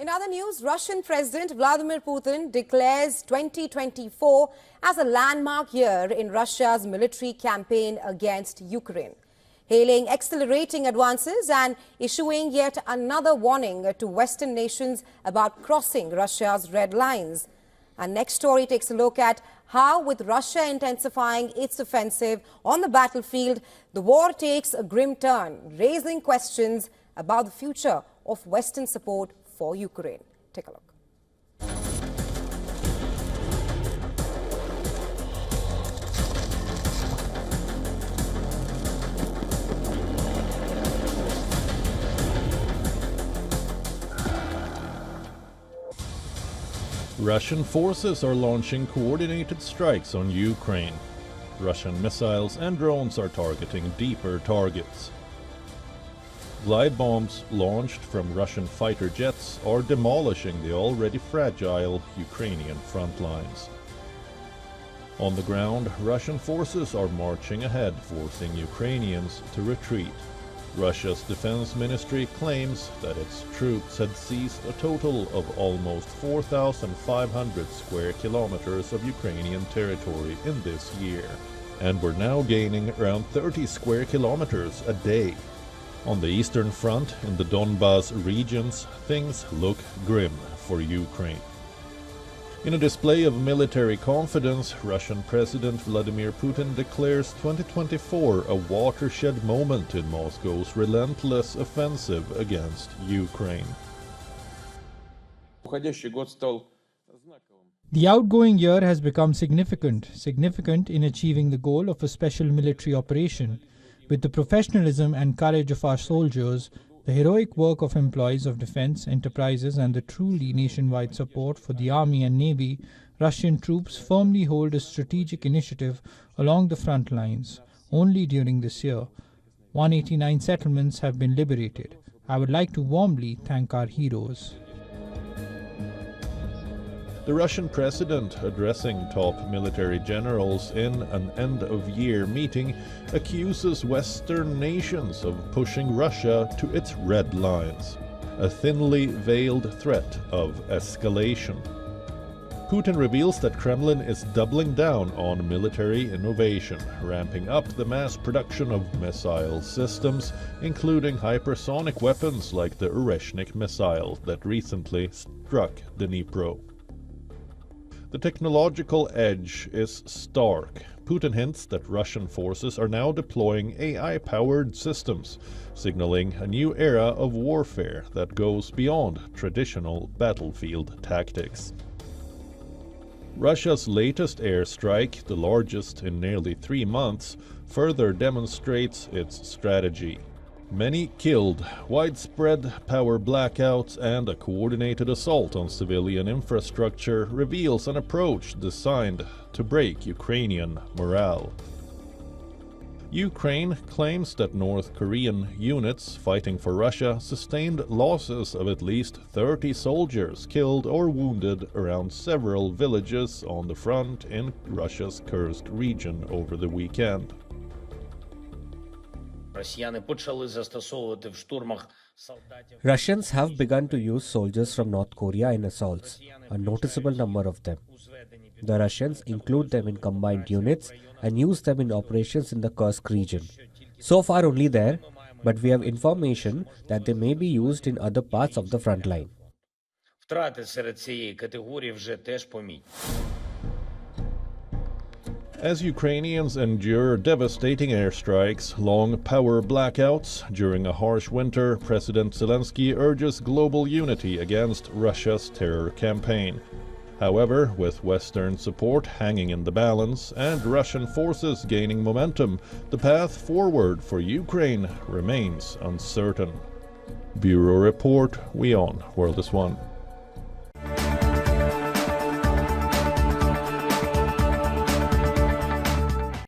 In other news, Russian President Vladimir Putin declares 2024 as a landmark year in Russia's military campaign against Ukraine, hailing accelerating advances and issuing yet another warning to Western nations about crossing Russia's red lines. Our next story takes a look at how, with Russia intensifying its offensive on the battlefield, the war takes a grim turn, raising questions about the future of Western support for Ukraine. Take a look. Russian forces are launching coordinated strikes on Ukraine. Russian missiles and drones are targeting deeper targets. Glide bombs launched from Russian fighter jets are demolishing the already fragile Ukrainian front lines. On the ground, Russian forces are marching ahead, forcing Ukrainians to retreat. Russia's defense ministry claims that its troops had seized a total of almost 4,500 square kilometers of Ukrainian territory in this year, and were now gaining around 30 square kilometers a day. On the Eastern Front, in the Donbas regions, things look grim for Ukraine. In a display of military confidence, Russian President Vladimir Putin declares 2024 a watershed moment in Moscow's relentless offensive against Ukraine. The outgoing year has become significant in achieving the goal of a special military operation. With the professionalism and courage of our soldiers, the heroic work of employees of defense enterprises and the truly nationwide support for the Army and Navy, Russian troops firmly hold a strategic initiative along the front lines. Only during this year, 189 settlements have been liberated. I would like to warmly thank our heroes. The Russian president, addressing top military generals in an end-of-year meeting, accuses Western nations of pushing Russia to its red lines, a thinly veiled threat of escalation. Putin reveals that Kremlin is doubling down on military innovation, ramping up the mass production of missile systems, including hypersonic weapons like the Oreshnik missile that recently struck Dnipro. The technological edge is stark. Putin hints that Russian forces are now deploying AI-powered systems, signaling a new era of warfare that goes beyond traditional battlefield tactics. Russia's latest airstrike, the largest in nearly 3 months, further demonstrates its strategy. Many killed, widespread power blackouts, and a coordinated assault on civilian infrastructure reveals an approach designed to break Ukrainian morale. Ukraine claims that North Korean units fighting for Russia sustained losses of at least 30 soldiers killed or wounded around several villages on the front in Russia's Kursk region over the weekend. Russians have begun to use soldiers from North Korea in assaults, a noticeable number of them. The Russians include them in combined units and use them in operations in the Kursk region. So far only there, but we have information that they may be used in other parts of the front line. As Ukrainians endure devastating airstrikes, long power blackouts, during a harsh winter, President Zelensky urges global unity against Russia's terror campaign. However, with Western support hanging in the balance and Russian forces gaining momentum, the path forward for Ukraine remains uncertain. Bureau Report, WION World is One.